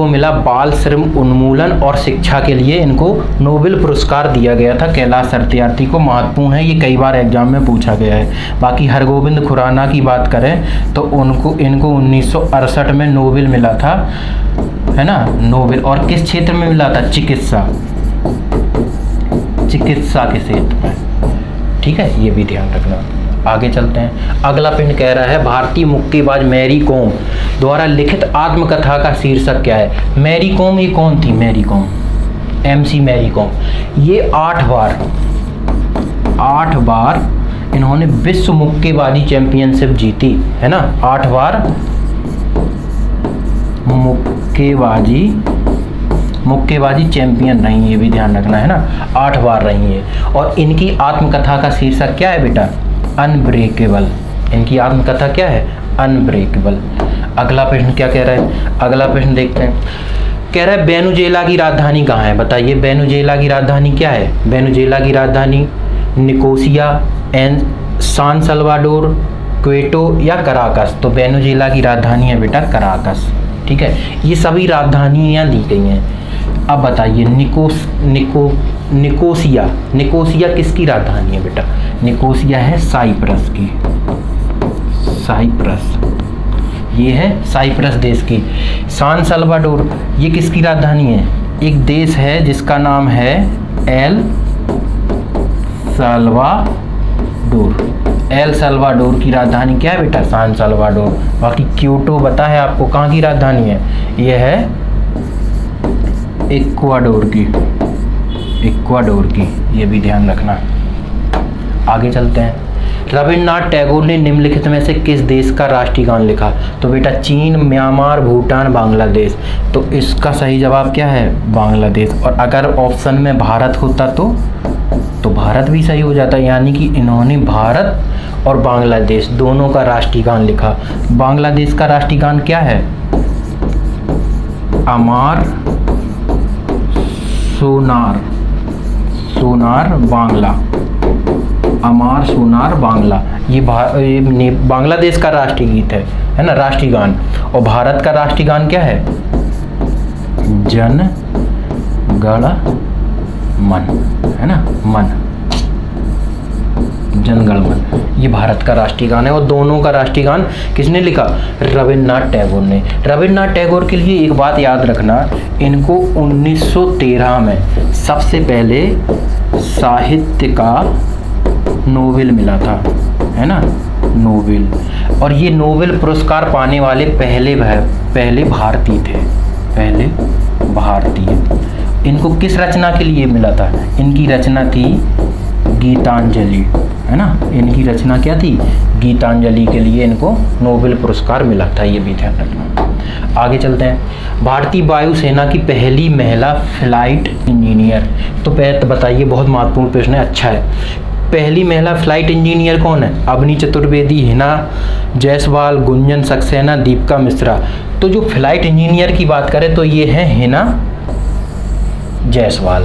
मिला बाल श्रम उन्मूलन और शिक्षा के लिए इनको नोबेल पुरस्कार दिया गया था कैलाश सत्यार्थी को। महत्वपूर्ण है, ये कई बार एग्जाम में पूछा गया है। बाकी हरगोविंद खुराना की बात करें तो इनको 1968 में नोबेल मिला था, है ना, नोबेल। और किस क्षेत्र में मिला था? चिकित्सा के क्षेत्र में, ठीक है, ये भी ध्यान रखना। आगे चलते हैं। अगला प्रश्न कह रहा है भारतीय मुक्केबाज मैरी कॉम द्वारा लिखित आत्मकथा का शीर्षक क्या है। मैरी कॉम ये कौन थी? Mary Kom, MC Mary Kom, ये 8 बार इन्होंने विश्व मुक्केबाजी चैंपियनशिप जीती है ना। 8 बार मुक्केबाजी चैंपियन रही, ये भी ध्यान रखना है ना, 8 बार रही है। और इनकी आत्मकथा का शीर्षक क्या है बेटा? अनब्रेकेबल। इनकी आत्मकथा क्या है? अनब्रेकेबल। अगला प्रश्न क्या कह रहा है? अगला प्रश्न देखते हैं। कह रहा है वेनेजुएला की राजधानी कहाँ है? बताइए वेनेजुएला की राजधानी क्या है? वेनेजुएला की राजधानी निकोसिया, सान सल्वाडोर, क्वेटो या कराकस? तो वेनेजुएला की राजधानी है बेटा कराकस। ठीक है, ये सभी राजधानियाँ दी गई हैं। अब बताइए निकोसिया किसकी राजधानी है बेटा? निकोसिया है साइप्रस की। साइप्रस, ये है साइप्रस देश की। सान सल्वाडोर ये किसकी राजधानी है? एक देश है जिसका नाम है एल सल्वाडोर की राजधानी क्या है बेटा? सान सल्वाडोर। बाकी क्योटो पता है आपको कहाँ की राजधानी है? यह है इक्वाडोर की, ये भी ध्यान रखना। आगे चलते हैं। रविन्द्रनाथ टैगोर ने निम्नलिखित में से किस देश का राष्ट्रीय गान लिखा? तो बेटा चीन, म्यांमार, भूटान, बांग्लादेश। तो इसका सही जवाब क्या है? बांग्लादेश। और अगर ऑप्शन में भारत होता तो भारत भी सही हो जाता, यानी कि इन्होंने भारत और बांग्लादेश दोनों का राष्ट्रीय गान लिखा। बांग्लादेश का राष्ट्रीय गान क्या है? अमार सोनार बांग्ला, अमार सोनार बांग्ला, ये बांग्लादेश का राष्ट्रीय गीत है ना, राष्ट्रीय गान। और भारत का राष्ट्रीय गान क्या है? जन गण मन, है ना, जनगण मन, ये भारत का राष्ट्रीय गान है। और दोनों का राष्ट्रीय गान किसने लिखा? रविन्द्रनाथ टैगोर ने। रविन्द्रनाथ टैगोर के लिए एक बात याद रखना, इनको 1913 में सबसे पहले साहित्य का नोबेल मिला था, है ना, नोबेल। और ये नोबेल पुरस्कार पाने वाले पहले भारतीय थे, पहले भारतीय। इनको किस रचना के लिए मिला था? इनकी रचना थी गीतांजलि, है ना, इनकी रचना क्या थी? गीतांजलि के लिए इनको नोबेल पुरस्कार मिला था, ये भी ध्यान रखना। आगे चलते हैं। भारतीय वायुसेना की पहली महिला फ्लाइट इंजीनियर। तो बताइए, बहुत महत्वपूर्ण प्रश्न है, अच्छा है। पहली महिला फ्लाइट इंजीनियर कौन है? अवनी चतुर्वेदी, हिना जायसवाल, गुंजन सक्सेना, दीपिका मिश्रा। तो जो फ्लाइट इंजीनियर की बात करें तो ये है हिना जायसवाल।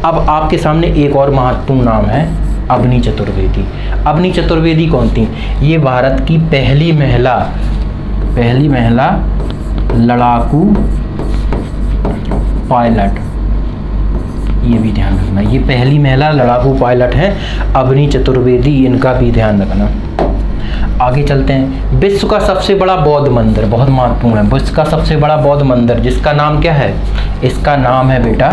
अब आपके सामने एक और महत्वपूर्ण नाम है, अवनी चतुर्वेदी। अवनी चतुर्वेदी कौन थी? ये भारत की पहली महिला लड़ाकू पायलट, ये भी ध्यान रखना, ये पहली महिला लड़ाकू पायलट है अवनी चतुर्वेदी, इनका भी ध्यान रखना। आगे चलते हैं। विश्व का सबसे बड़ा बौद्ध मंदिर, बहुत महत्वपूर्ण है। विश्व का सबसे बड़ा बौद्ध मंदिर जिसका नाम क्या है? इसका नाम है बेटा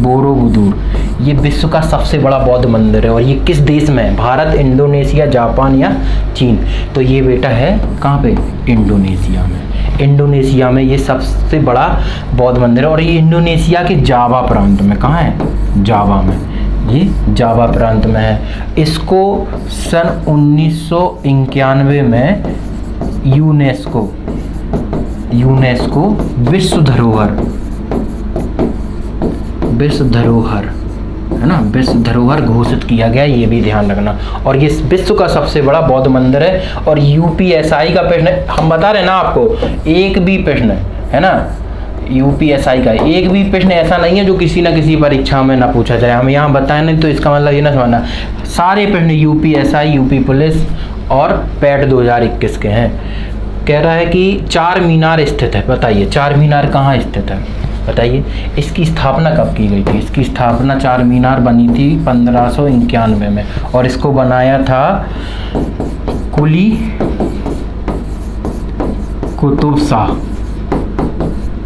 बोरोबुदुर। ये विश्व का सबसे बड़ा बौद्ध मंदिर है। और ये किस देश में है? भारत, इंडोनेशिया, जापान या चीन? तो ये बेटा है कहाँ पे? इंडोनेशिया में। इंडोनेशिया में ये सबसे बड़ा बौद्ध मंदिर है। और ये इंडोनेशिया के जावा प्रांत में, कहाँ है? जावा में, ये जावा प्रांत में है। इसको सन 1991 में यूनेस्को विश्व धरोहर है ना, विश्व धरोहर घोषित किया गया, ये भी ध्यान रखना। और ये विश्व का सबसे बड़ा बौद्ध मंदिर है। और यूपीएसआई का प्रश्न, हम बता रहे ना आपको, एक भी प्रश्न है ना, यूपीएसआई का एक भी प्रश्न ऐसा नहीं है जो किसी ना किसी परीक्षा में ना पूछा जाए। हम यहाँ बताए नहीं तो इसका मतलब ये ना समझना, सारे प्रश्न यूपीएसआई, यूपी पुलिस और पैट 2021 के हैं। कह रहा है कि चार मीनार स्थित है। बताइए चार मीनार कहाँ स्थित है? बताइए इसकी स्थापना कब की गई थी? इसकी स्थापना, चार मीनार बनी थी 1591 में। और इसको बनाया था कुली कुतुब शाह।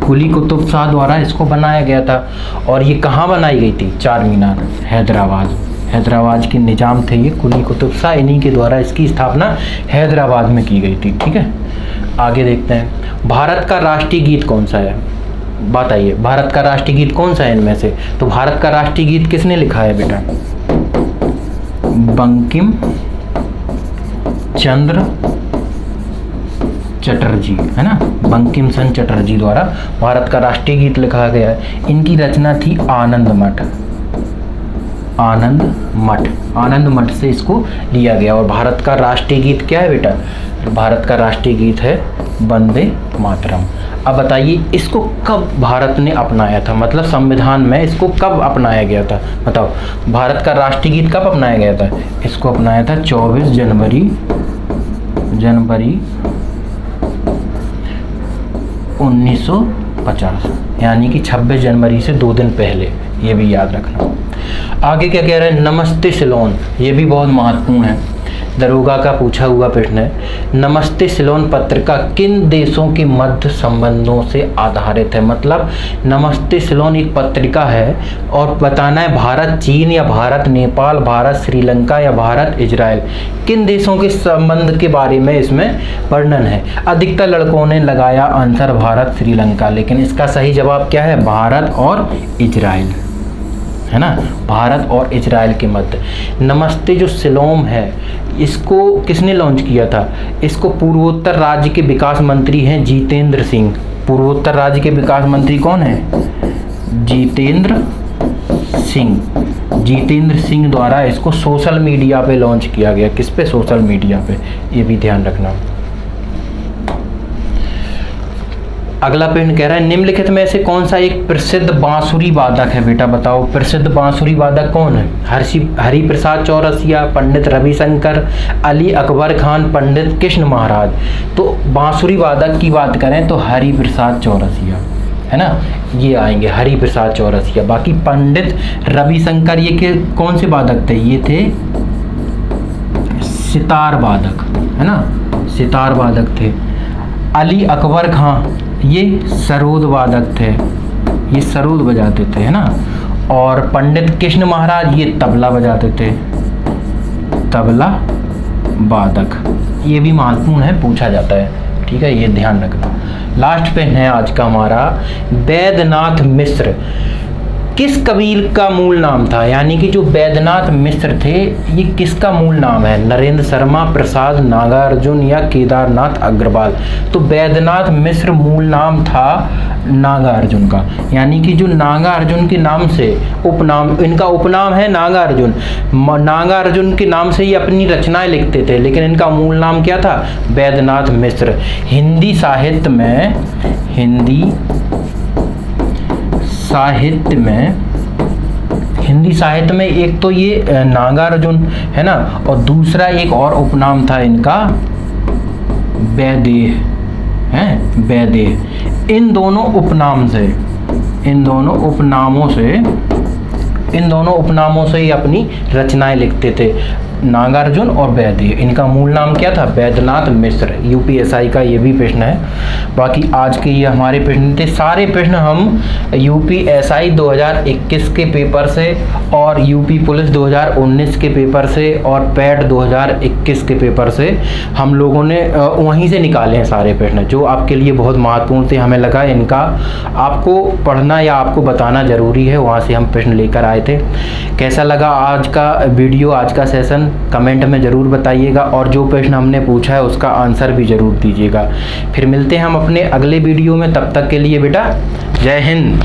कुली कुतुब शाह द्वारा इसको बनाया गया था। और ये कहाँ बनाई गई थी? चार मीनार, हैदराबाद के निजाम थे ये कुली कुतुब शाह, इन्हीं के द्वारा इसकी स्थापना हैदराबाद में की गई थी। ठीक है, आगे देखते हैं। भारत का राष्ट्रीय गीत कौन सा है? बताइए, भारत का राष्ट्रीय गीत कौन सा है इनमें से? तो भारत का राष्ट्रीय गीत किसने लिखा है बेटा? बंकिम चंद्र चटर्जी, है ना, बंकिम चंद्र चटर्जी द्वारा भारत का राष्ट्रीय गीत लिखा गया है। इनकी रचना थी आनंद मठ से इसको लिया गया। और भारत का राष्ट्रीय गीत क्या है बेटा? भारत का राष्ट्रीय गीत है वंदे मातरम। अब बताइए, इसको कब भारत ने अपनाया था, मतलब संविधान में इसको कब अपनाया गया था? बताओ, भारत का राष्ट्रीय गीत कब अपनाया गया था? इसको अपनाया था 24 जनवरी 1950, यानी कि 26 जनवरी से 2 दिन पहले, ये भी याद रखना। आगे क्या कह रहा है? नमस्ते सिलोन, ये भी बहुत महत्वपूर्ण है, दरोगा का पूछा हुआ प्रश्न है। नमस्ते सिलोन पत्रिका किन देशों के मध्य संबंधों से आधारित है? मतलब नमस्ते सिलोन एक पत्रिका है और बताना है भारत चीन या भारत नेपाल, भारत श्रीलंका या भारत इजराइल, किन देशों के संबंध के बारे में इसमें वर्णन है। अधिकतर लड़कों ने लगाया आंसर भारत श्रीलंका, लेकिन इसका सही जवाब क्या है? भारत और इजराइल, है ना, भारत और इजराइल के मध्य। नमस्ते जो सिलोम है, इसको किसने लॉन्च किया था? इसको पूर्वोत्तर राज्य के विकास मंत्री हैं जितेंद्र सिंह। पूर्वोत्तर राज्य के विकास मंत्री कौन है? जितेंद्र सिंह द्वारा इसको सोशल मीडिया पे लॉन्च किया गया। किस पे? सोशल मीडिया पे, ये भी ध्यान रखना। अगला प्रश्न कह रहा है, निम्नलिखित में से कौन सा एक प्रसिद्ध बांसुरी वादक है? बेटा बताओ, प्रसिद्ध बांसुरी वादक कौन है? हरिप्रसाद चौरसिया, पंडित रविशंकर, अली अकबर खान, पंडित कृष्ण महाराज। तो बांसुरी वादक की बात करें तो हरिप्रसाद चौरसिया, है ना, ये आएंगे हरिप्रसाद चौरसिया। बाकी पंडित रविशंकर ये कौन से वादक थे? ये थे सितार वादक, है ना, सितार वादक थे। अली अकबर खां ये सरोद वादक थे, ये सरोद बजाते थे, है ना। और पंडित कृष्ण महाराज ये तबला बजाते थे, तबला वादक। ये भी महत्वपूर्ण है, पूछा जाता है, ठीक है, ये ध्यान रखना। लास्ट पे है आज का हमारा, वैद्यनाथ मिश्र किस कबील का मूल नाम था? यानी कि जो वैद्यनाथ मिश्र थे ये किसका मूल नाम है? नरेंद्र शर्मा, प्रसाद, नागार्जुन या केदारनाथ अग्रवाल। तो वैद्यनाथ मिश्र मूल नाम था नागार्जुन का, यानी कि जो नागार्जुन के नाम से उपनाम, इनका उपनाम है नागार्जुन। नागार्जुन के नाम से ही अपनी रचनाएं लिखते थे, लेकिन इनका मूल नाम क्या था? वैद्यनाथ मिश्र। हिंदी साहित्य में एक तो ये नागार्जुन है ना, और दूसरा एक और उपनाम था इनका वैदेह, है वैदेह। इन दोनों उपनामों से ही अपनी रचनाएं लिखते थे, नागार्जुन और वैदेह। इनका मूल नाम क्या था? वैद्यनाथ मिश्र। यूपीएसआई का ये भी प्रश्न है। बाकी आज के ये हमारे प्रश्न थे। सारे प्रश्न हम यूपीएसआई 2021 के पेपर से और यूपी पुलिस 2019 के पेपर से और पैट 2021 के पेपर से हम लोगों ने वहीं से निकाले हैं सारे प्रश्न, जो आपके लिए बहुत महत्वपूर्ण थे। हमें लगा इनका आपको पढ़ना या आपको बताना ज़रूरी है, वहाँ से हम प्रश्न लेकर आए थे। कैसा लगा आज का वीडियो, आज का सेशन, कमेंट में ज़रूर बताइएगा, और जो प्रश्न हमने पूछा है उसका आंसर भी ज़रूर दीजिएगा। फिर मिलते हैं हम अपने अगले वीडियो में, तब तक के लिए बेटा जय हिंद।